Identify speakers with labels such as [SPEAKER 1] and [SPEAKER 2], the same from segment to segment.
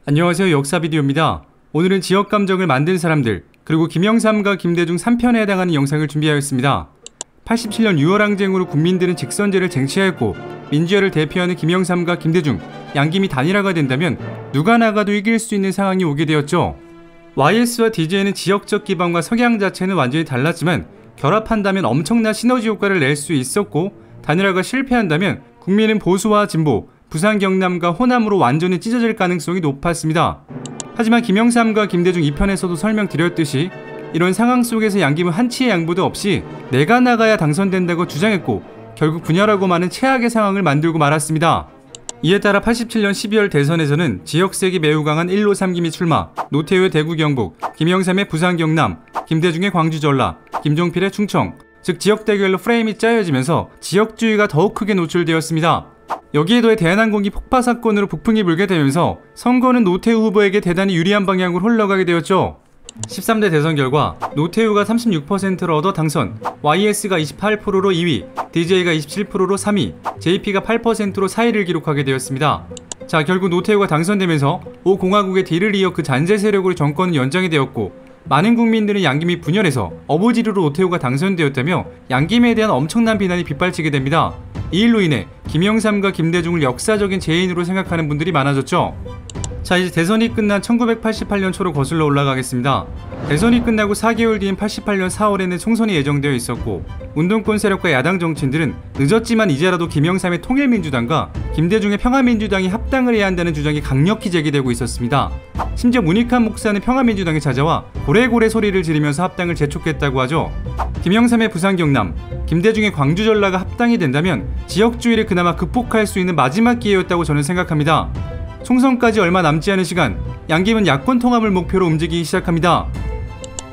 [SPEAKER 1] 안녕하세요. 역사비디오입니다. 오늘은 지역감정을 만든 사람들, 그리고 김영삼과 김대중 3편에 해당하는 영상을 준비하였습니다. 87년 6월 항쟁으로 국민들은 직선제를 쟁취하였고 민주화를 대표하는 김영삼과 김대중, 양김이 단일화가 된다면 누가 나가도 이길 수 있는 상황이 오게 되었죠. YS와 DJ는 지역적 기반과 성향 자체는 완전히 달랐지만 결합한다면 엄청난 시너지 효과를 낼 수 있었고, 단일화가 실패한다면 국민은 보수와 진보, 부산 경남과 호남으로 완전히 찢어질 가능성이 높았습니다. 하지만 김영삼과 김대중 2편에서도 설명드렸듯이 이런 상황 속에서 양김은 한치의 양보도 없이 내가 나가야 당선된다고 주장했고 결국 분열하고 마는 최악의 상황을 만들고 말았습니다. 이에 따라 87년 12월 대선에서는 지역색이 매우 강한 1로 3김이 출마, 노태우의 대구 경북, 김영삼의 부산 경남, 김대중의 광주 전라, 김종필의 충청, 즉 지역 대결로 프레임이 짜여지면서 지역주의가 더욱 크게 노출되었습니다. 여기에 더해 대한항공기 폭파 사건으로 북풍이 불게 되면서 선거는 노태우 후보에게 대단히 유리한 방향으로 흘러가게 되었죠. 13대 대선 결과 노태우가 36%를 얻어 당선, YS가 28%로 2위, DJ가 27%로 3위, JP가 8%로 4위를 기록하게 되었습니다. 자, 결국 노태우가 당선되면서 5공화국의 뒤를 이어 그 잔재 세력으로 정권은 연장이 되었고, 많은 국민들은 양김이 분열해서 어부지리로 노태우가 당선되었다며 양김에 대한 엄청난 비난이 빗발치게 됩니다. 이 일로 인해 김영삼과 김대중을 역사적인 죄인으로 생각하는 분들이 많아졌죠. 자, 이제 대선이 끝난 1988년 초로 거슬러 올라가겠습니다. 대선이 끝나고 4개월 뒤인 88년 4월에는 총선이 예정되어 있었고, 운동권 세력과 야당 정치인들은 늦었지만 이제라도 김영삼의 통일민주당과 김대중의 평화민주당이 합당을 해야 한다는 주장이 강력히 제기되고 있었습니다. 심지어 문익환 목사는 평화민주당에 찾아와 고래고래 소리를 지르면서 합당을 재촉했다고 하죠. 김영삼의 부산 경남, 김대중의 광주 전라가 합당이 된다면 지역주의를 그나마 극복할 수 있는 마지막 기회였다고 저는 생각합니다. 총선까지 얼마 남지 않은 시간, 양김은 야권 통합을 목표로 움직이기 시작합니다.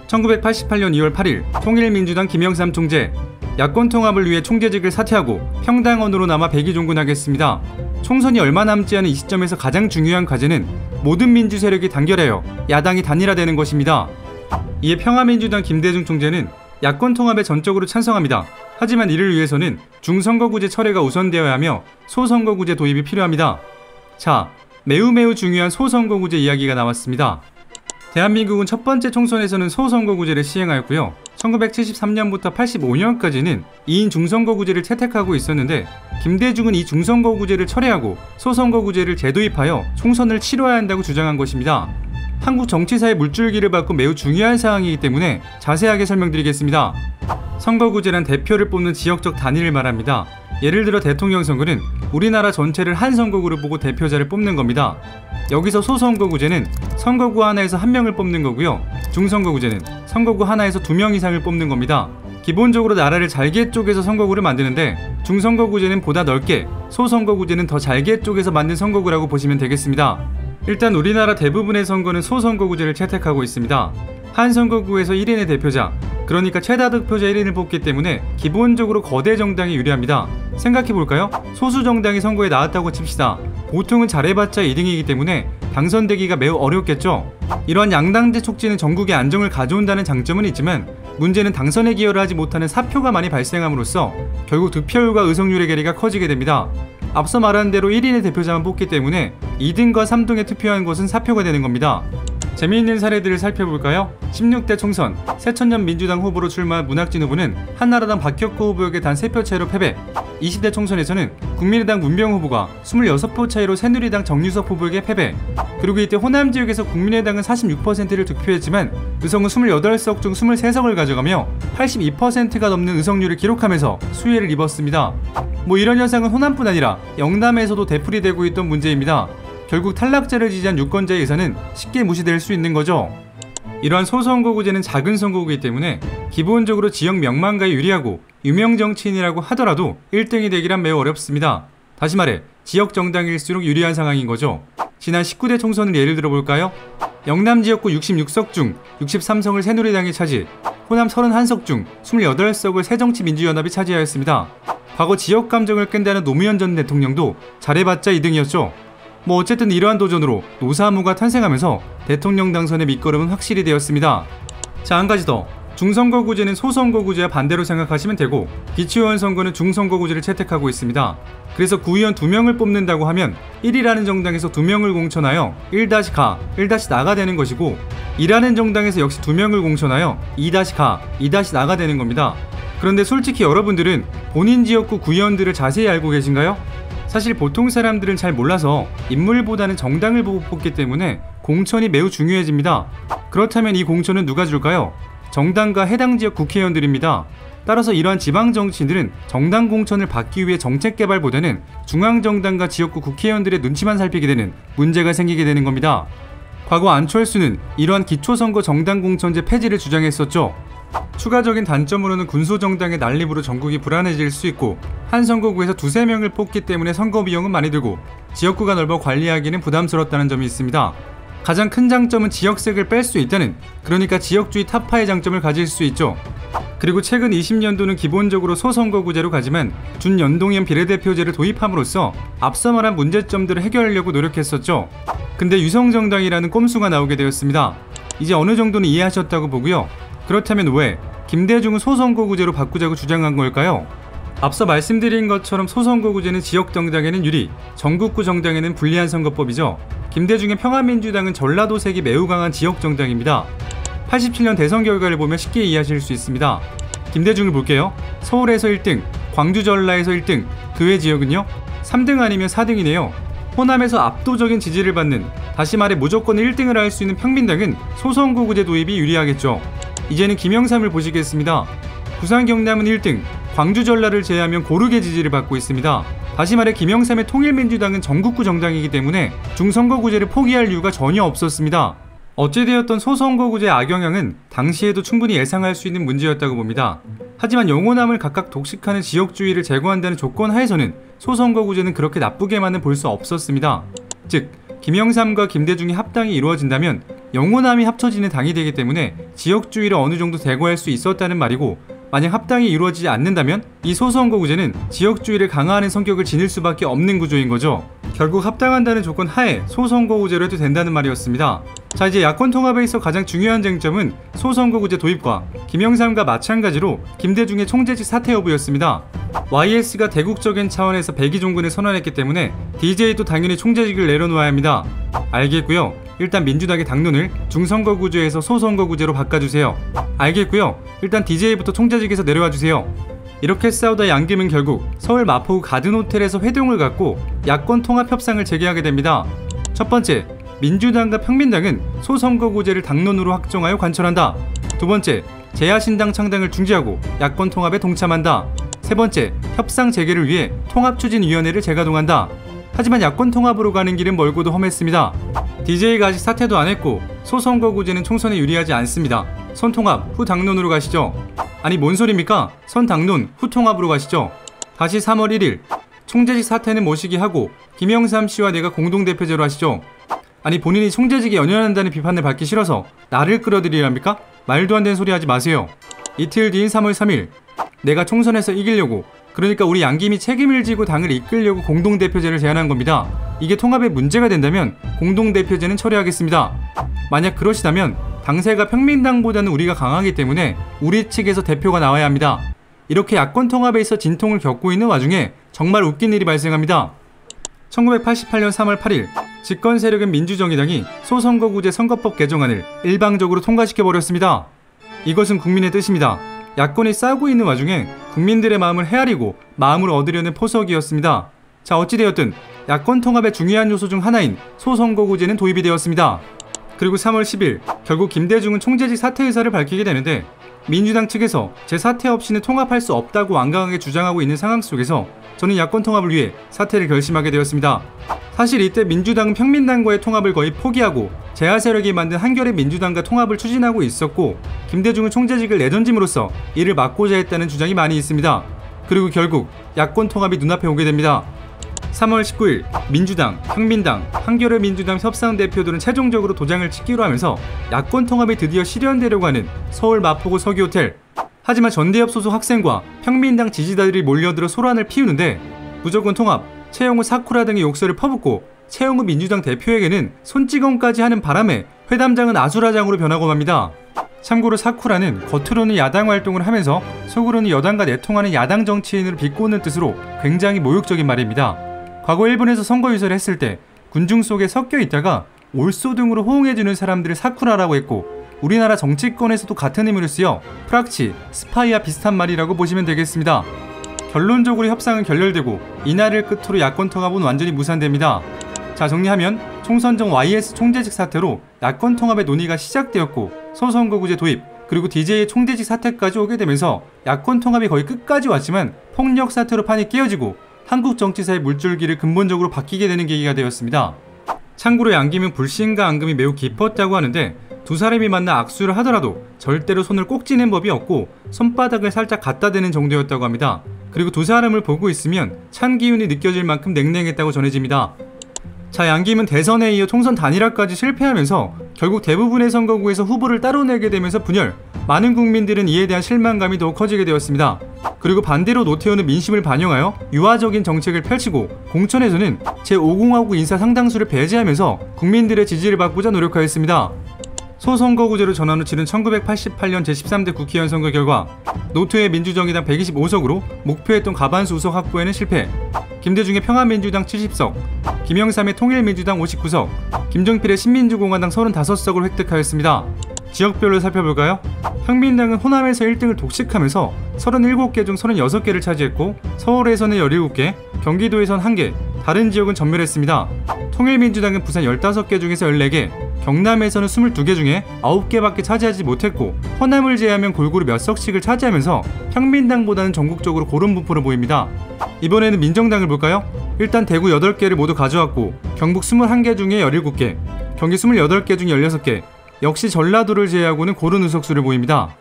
[SPEAKER 1] 1988년 2월 8일 통일민주당 김영삼 총재, 야권 통합을 위해 총재직을 사퇴하고 평당원으로 남아 백의종군하겠습니다. 총선이 얼마 남지 않은 이 시점에서 가장 중요한 과제는 모든 민주 세력이 단결하여 야당이 단일화되는 것입니다. 이에 평화민주당 김대중 총재는 야권 통합에 전적으로 찬성합니다. 하지만 이를 위해서는 중선거구제 철회가 우선되어야 하며 소선거구제 도입이 필요합니다. 자, 매우 중요한 소선거구제 이야기가 나왔습니다. 대한민국은 첫 번째 총선에서는 소선거구제를 시행하였고요. 1973년부터 85년까지는 2인 중선거구제를 채택하고 있었는데, 김대중은 이 중선거구제를 철회하고 소선거구제를 재도입하여 총선을 치러야 한다고 주장한 것입니다. 한국 정치사의 물줄기를 받고 매우 중요한 사항이기 때문에 자세하게 설명드리겠습니다. 선거구제란 대표를 뽑는 지역적 단위를 말합니다. 예를 들어 대통령 선거는 우리나라 전체를 한 선거구로 보고 대표자를 뽑는 겁니다. 여기서 소선거구제는 선거구 하나에서 한 명을 뽑는 거고요. 중선거구제는 선거구 하나에서 2명 이상을 뽑는 겁니다. 기본적으로 나라를 잘게 쪼개서 선거구를 만드는데, 중선거구제는 보다 넓게, 소선거구제는 더 잘게 쪼개서 만든 선거구라고 보시면 되겠습니다. 일단 우리나라 대부분의 선거는 소선거구제를 채택하고 있습니다. 한 선거구에서 1인의 대표자, 그러니까 최다 득표자 1인을 뽑기 때문에 기본적으로 거대 정당이 유리합니다. 생각해볼까요? 소수 정당이 선거에 나왔다고 칩시다. 보통은 잘해봤자 2등이기 때문에 당선되기가 매우 어렵겠죠. 이러한 양당제 촉진은 전국의 안정을 가져온다는 장점은 있지만, 문제는 당선에 기여를 하지 못하는 사표가 많이 발생함으로써 결국 득표율과 의석률의 괴리가 커지게 됩니다. 앞서 말한 대로 1인의 대표자만 뽑기 때문에 2등과 3등에 투표한 것은 사표가 되는 겁니다. 재미있는 사례들을 살펴볼까요? 16대 총선, 새천년 민주당 후보로 출마한 문학진 후보는 한나라당 박혁고 후보에게 단 3표 차이로 패배. 20대 총선에서는 국민의당 문병 후보가 26표 차이로 새누리당 정유석 후보에게 패배. 그리고 이때 호남 지역에서 국민의당은 46%를 득표했지만 의석은 28석 중 23석을 가져가며 82%가 넘는 의석률을 기록하면서 수혜를 입었습니다. 이런 현상은 호남뿐 아니라 영남에서도 되풀이되고 있던 문제입니다. 결국 탈락자를 지지한 유권자의 의사는 쉽게 무시될 수 있는 거죠. 이러한 소선거구제는 작은 선거구이기 때문에 기본적으로 지역 명망가에 유리하고 유명 정치인이라고 하더라도 1등이 되기란 매우 어렵습니다. 다시 말해 지역 정당일수록 유리한 상황인 거죠. 지난 19대 총선을 예를 들어볼까요? 영남 지역구 66석 중 63석을 새누리당이 차지, 호남 31석 중 28석을 새정치민주연합이 차지하였습니다. 과거 지역 감정을 끈다는 노무현 전 대통령도 잘해봤자 2등이었죠. 어쨌든 이러한 도전으로 노사무가 탄생하면서 대통령 당선의 밑거름은 확실히 되었습니다. 자, 한 가지 더. 중선거구제는 소선거구제와 반대로 생각하시면 되고, 기초의원 선거는 중선거구제를 채택하고 있습니다. 그래서 구의원 2명을 뽑는다고 하면 1이라는 정당에서 2명을 공천하여 1-가, 1-나가 되는 것이고, 2라는 정당에서 역시 2명을 공천하여 2-가, 2-나가 되는 겁니다. 그런데 솔직히 여러분들은 본인 지역구 구의원들을 자세히 알고 계신가요? 사실 보통 사람들은 잘 몰라서 인물보다는 정당을 보고 뽑기 때문에 공천이 매우 중요해집니다. 그렇다면 이 공천은 누가 줄까요? 정당과 해당 지역 국회의원들입니다. 따라서 이러한 지방 정치인들은 정당 공천을 받기 위해 정책 개발보다는 중앙정당과 지역구 국회의원들의 눈치만 살피게 되는 문제가 생기게 되는 겁니다. 과거 안철수는 이러한 기초선거 정당 공천제 폐지를 주장했었죠. 추가적인 단점으로는 군소정당의 난립으로 전국이 불안해질 수 있고, 한 선거구에서 2-3명을 뽑기 때문에 선거 비용은 많이 들고 지역구가 넓어 관리하기는 부담스럽다는 점이 있습니다. 가장 큰 장점은 지역색을 뺄 수 있다는, 그러니까 지역주의 타파의 장점을 가질 수 있죠. 그리고 최근 20년도는 기본적으로 소선거구제로 가지만 준연동형 비례대표제를 도입함으로써 앞서 말한 문제점들을 해결하려고 노력했었죠. 근데 유성정당이라는 꼼수가 나오게 되었습니다. 이제 어느 정도는 이해하셨다고 보고요. 그렇다면 왜 김대중은 소선거구제로 바꾸자고 주장한 걸까요? 앞서 말씀드린 것처럼 소선거구제는 지역 정당에는 유리, 전국구 정당에는 불리한 선거법이죠. 김대중의 평화민주당은 전라도색이 매우 강한 지역 정당입니다. 87년 대선 결과를 보면 쉽게 이해하실 수 있습니다. 김대중을 볼게요. 서울에서 1등, 광주 전라에서 1등, 그 외 지역은요? 3등 아니면 4등이네요. 호남에서 압도적인 지지를 받는, 다시 말해 무조건 1등을 할 수 있는 평민당은 소선거구제 도입이 유리하겠죠. 이제는 김영삼을 보시겠습니다. 부산 경남은 1등, 광주 전라를 제외하면 고르게 지지를 받고 있습니다. 다시 말해 김영삼의 통일민주당은 전국구 정당이기 때문에 중선거구제를 포기할 이유가 전혀 없었습니다. 어찌되었던 소선거구제의 악영향은 당시에도 충분히 예상할 수 있는 문제였다고 봅니다. 하지만 영호남을 각각 독식하는 지역주의를 제거한다는 조건 하에서는 소선거구제는 그렇게 나쁘게만은 볼 수 없었습니다. 즉, 김영삼과 김대중의 합당이 이루어진다면 영호남이 합쳐지는 당이 되기 때문에 지역주의를 어느 정도 대거할 수 있었다는 말이고, 만약 합당이 이루어지지 않는다면 이 소선거구제는 지역주의를 강화하는 성격을 지닐 수밖에 없는 구조인 거죠. 결국 합당한다는 조건 하에 소선거구제로 해도 된다는 말이었습니다. 자, 이제 야권 통합에 있어 가장 중요한 쟁점은 소선거구제 도입과 김영삼과 마찬가지로 김대중의 총재직 사퇴 여부였습니다. YS가 대국적인 차원에서 백의종군을 선언했기 때문에 DJ도 당연히 총재직을 내려놓아야 합니다. 알겠고요. 일단 민주당의 당론을 중선거구제에서 소선거구제로 바꿔주세요. 알겠고요. 일단 DJ부터 총재직에서 내려와주세요. 이렇게 싸우다 양김은 결국 서울 마포구 가든호텔에서 회동을 갖고 야권 통합 협상을 재개하게 됩니다. 첫 번째, 민주당과 평민당은 소선거구제를 당론으로 확정하여 관철한다. 두 번째, 재야신당 창당을 중지하고 야권 통합에 동참한다. 세 번째, 협상 재개를 위해 통합추진위원회를 재가동한다. 하지만 야권 통합으로 가는 길은 멀고도 험했습니다. DJ가 아직 사퇴도 안 했고 소선거구제는 총선에 유리하지 않습니다. 선통합 후 당론으로 가시죠. 아니 뭔 소리입니까? 선당론 후 통합으로 가시죠. 다시 3월 1일 총재직 사퇴는 모시기 하고 김영삼 씨와 내가 공동대표제로 하시죠. 아니 본인이 총재직에 연연한다는 비판을 받기 싫어서 나를 끌어들이랍니까? 말도 안 되는 소리 하지 마세요. 이틀 뒤인 3월 3일 내가 총선에서 이기려고, 그러니까 우리 양김이 책임을 지고 당을 이끌려고 공동대표제를 제안한 겁니다. 이게 통합에 문제가 된다면 공동대표제는 철회하겠습니다. 만약 그러시다면 당세가 평민당보다는 우리가 강하기 때문에 우리 측에서 대표가 나와야 합니다. 이렇게 야권 통합에 있어 진통을 겪고 있는 와중에 정말 웃긴 일이 발생합니다. 1988년 3월 8일 집권 세력인 민주정의당이 소선거구제 선거법 개정안을 일방적으로 통과시켜버렸습니다. 이것은 국민의 뜻입니다. 야권이 싸우고 있는 와중에 국민들의 마음을 헤아리고 마음을 얻으려는 포석이었습니다. 자, 어찌되었든 야권 통합의 중요한 요소 중 하나인 소선거구제는 도입이 되었습니다. 그리고 3월 10일 결국 김대중은 총재직 사퇴 의사를 밝히게 되는데, 민주당 측에서 제 사퇴 없이는 통합할 수 없다고 완강하게 주장하고 있는 상황 속에서 저는 야권 통합을 위해 사퇴를 결심하게 되었습니다. 사실 이때 민주당은 평민당과의 통합을 거의 포기하고 재야 세력이 만든 한겨레 민주당과 통합을 추진하고 있었고, 김대중은 총재직을 내던짐으로써 이를 막고자 했다는 주장이 많이 있습니다. 그리고 결국 야권 통합이 눈앞에 오게 됩니다. 3월 19일 민주당, 평민당, 한겨레 민주당 협상 대표들은 최종적으로 도장을 찍기로 하면서 야권 통합이 드디어 실현되려고 하는 서울 마포구 서귀호텔. 하지만 전대협 소속 학생과 평민당 지지자들이 몰려들어 소란을 피우는데, 무조건 통합, 최영우 사쿠라 등의 욕설을 퍼붓고 최영우 민주당 대표에게는 손찌검까지 하는 바람에 회담장은 아수라장으로 변하고 맙니다. 참고로 사쿠라는 겉으로는 야당 활동을 하면서 속으로는 여당과 내통하는 야당 정치인으로 비꼬는 뜻으로 굉장히 모욕적인 말입니다. 과거 일본에서 선거 유세를 했을 때 군중 속에 섞여 있다가 올소 등으로 호응해주는 사람들을 사쿠라라고 했고, 우리나라 정치권에서도 같은 의미로 쓰여 프락치, 스파이와 비슷한 말이라고 보시면 되겠습니다. 결론적으로 협상은 결렬되고 이날을 끝으로 야권 통합은 완전히 무산됩니다. 자, 정리하면 총선 전 YS 총재직 사태로 야권 통합의 논의가 시작되었고, 소선거구제 도입, 그리고 DJ의 총재직 사태까지 오게 되면서 야권 통합이 거의 끝까지 왔지만 폭력 사태로 판이 깨어지고 한국 정치사의 물줄기를 근본적으로 바뀌게 되는 계기가 되었습니다. 참고로 양김은 불신과 앙금이 매우 깊었다고 하는데, 두 사람이 만나 악수를 하더라도 절대로 손을 꼭 쥐는 법이 없고 손바닥을 살짝 갖다 대는 정도였다고 합니다. 그리고 두 사람을 보고 있으면 찬 기운이 느껴질 만큼 냉랭했다고 전해집니다. 자, 양김은 대선에 이어 총선 단일화까지 실패하면서 결국 대부분의 선거구에서 후보를 따로 내게 되면서 분열, 많은 국민들은 이에 대한 실망감이 더욱 커지게 되었습니다. 그리고 반대로 노태우는 민심을 반영하여 유화적인 정책을 펼치고, 공천에서는 제5공화국 인사 상당수를 배제하면서 국민들의 지지를 받고자 노력하였습니다. 소선거구제로 전환 후 치른 1988년 제13대 국회의원 선거 결과 노태우의 민주정의당 125석으로 목표했던 과반수 의석 확보에는 실패, 김대중의 평화민주당 70석, 김영삼의 통일민주당 59석, 김종필의 신민주공화당 35석을 획득하였습니다. 지역별로 살펴볼까요? 평민당은 호남에서 1등을 독식하면서 37개 중 36개를 차지했고, 서울에서는 17개, 경기도에선 1개, 다른 지역은 전멸했습니다. 통일민주당은 부산 15개 중에서 14개, 경남에서는 22개 중에 9개밖에 차지하지 못했고, 호남을 제외하면 골고루 몇 석씩을 차지하면서 평민당보다는 전국적으로 고른 분포로 보입니다. 이번에는 민정당을 볼까요? 일단 대구 8개를 모두 가져왔고, 경북 21개 중에 17개, 경기 28개 중에 16개, 역시 전라도를 제외하고는 고른 의석수를 보입니다.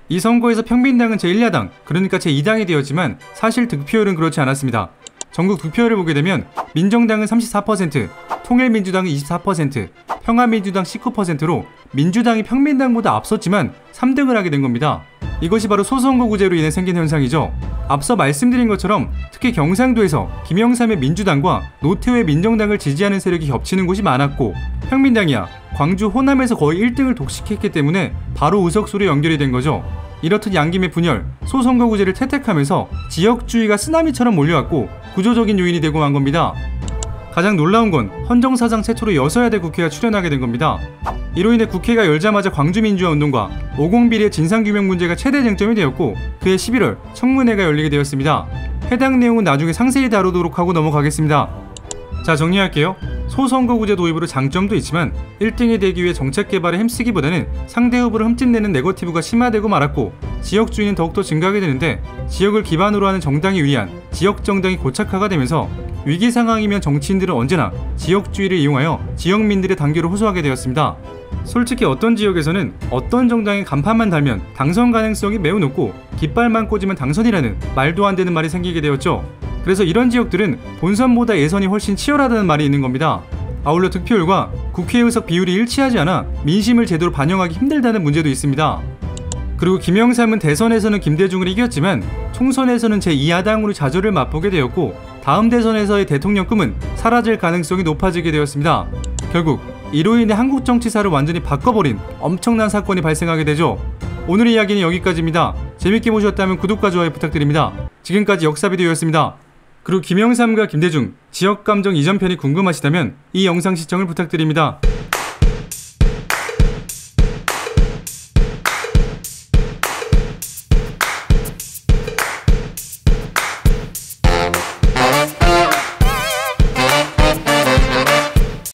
[SPEAKER 1] 이 선거에서 평민당은 제1야당, 그러니까 제2당이 되었지만 사실 득표율은 그렇지 않았습니다. 전국 득표율을 보게 되면 민정당은 34%, 통일민주당은 24%, 평화민주당 19%로 민주당이 평민당보다 앞섰지만 3등을 하게 된 겁니다. 이것이 바로 소선거구제로 인해 생긴 현상이죠. 앞서 말씀드린 것처럼 특히 경상도에서 김영삼의 민주당과 노태우의 민정당을 지지하는 세력이 겹치는 곳이 많았고, 평민당이야 광주 호남에서 거의 1등을 독식했기 때문에 바로 의석수로 연결이 된 거죠. 이렇듯 양김의 분열, 소선거구제를 채택하면서 지역주의가 쓰나미처럼 몰려왔고 구조적인 요인이 되고 만 겁니다. 가장 놀라운 건 헌정사상 최초로 여서야대 국회가 출연하게 된 겁니다. 이로 인해 국회가 열자마자 광주민주화운동과 오공비리의 진상규명 문제가 최대 쟁점이 되었고, 그해 11월 청문회가 열리게 되었습니다. 해당 내용은 나중에 상세히 다루도록 하고 넘어가겠습니다. 자, 정리할게요. 소선거구제 도입으로 장점도 있지만 1등이 되기 위해 정책 개발에 힘쓰기보다는 상대 후보를 흠집내는 네거티브가 심화되고 말았고, 지역주의는 더욱더 증가하게 되는데, 지역을 기반으로 하는 정당이 유리한 지역 정당이 고착화가 되면서 위기 상황이면 정치인들은 언제나 지역주의를 이용하여 지역민들의 단계로 호소하게 되었습니다. 솔직히 어떤 지역에서는 어떤 정당의 간판만 달면 당선 가능성이 매우 높고 깃발만 꽂으면 당선이라는 말도 안 되는 말이 생기게 되었죠. 그래서 이런 지역들은 본선보다 예선이 훨씬 치열하다는 말이 있는 겁니다. 아울러 득표율과 국회의석 비율이 일치하지 않아 민심을 제대로 반영하기 힘들다는 문제도 있습니다. 그리고 김영삼은 대선에서는 김대중을 이겼지만 총선에서는 제2야당으로 좌절을 맛보게 되었고, 다음 대선에서의 대통령 꿈은 사라질 가능성이 높아지게 되었습니다. 결국 이로 인해 한국 정치사를 완전히 바꿔버린 엄청난 사건이 발생하게 되죠. 오늘의 이야기는 여기까지입니다. 재밌게 보셨다면 구독과 좋아요 부탁드립니다. 지금까지 역사비디오였습니다. 그리고 김영삼과 김대중 지역감정 이전편이 궁금하시다면 이 영상 시청을 부탁드립니다.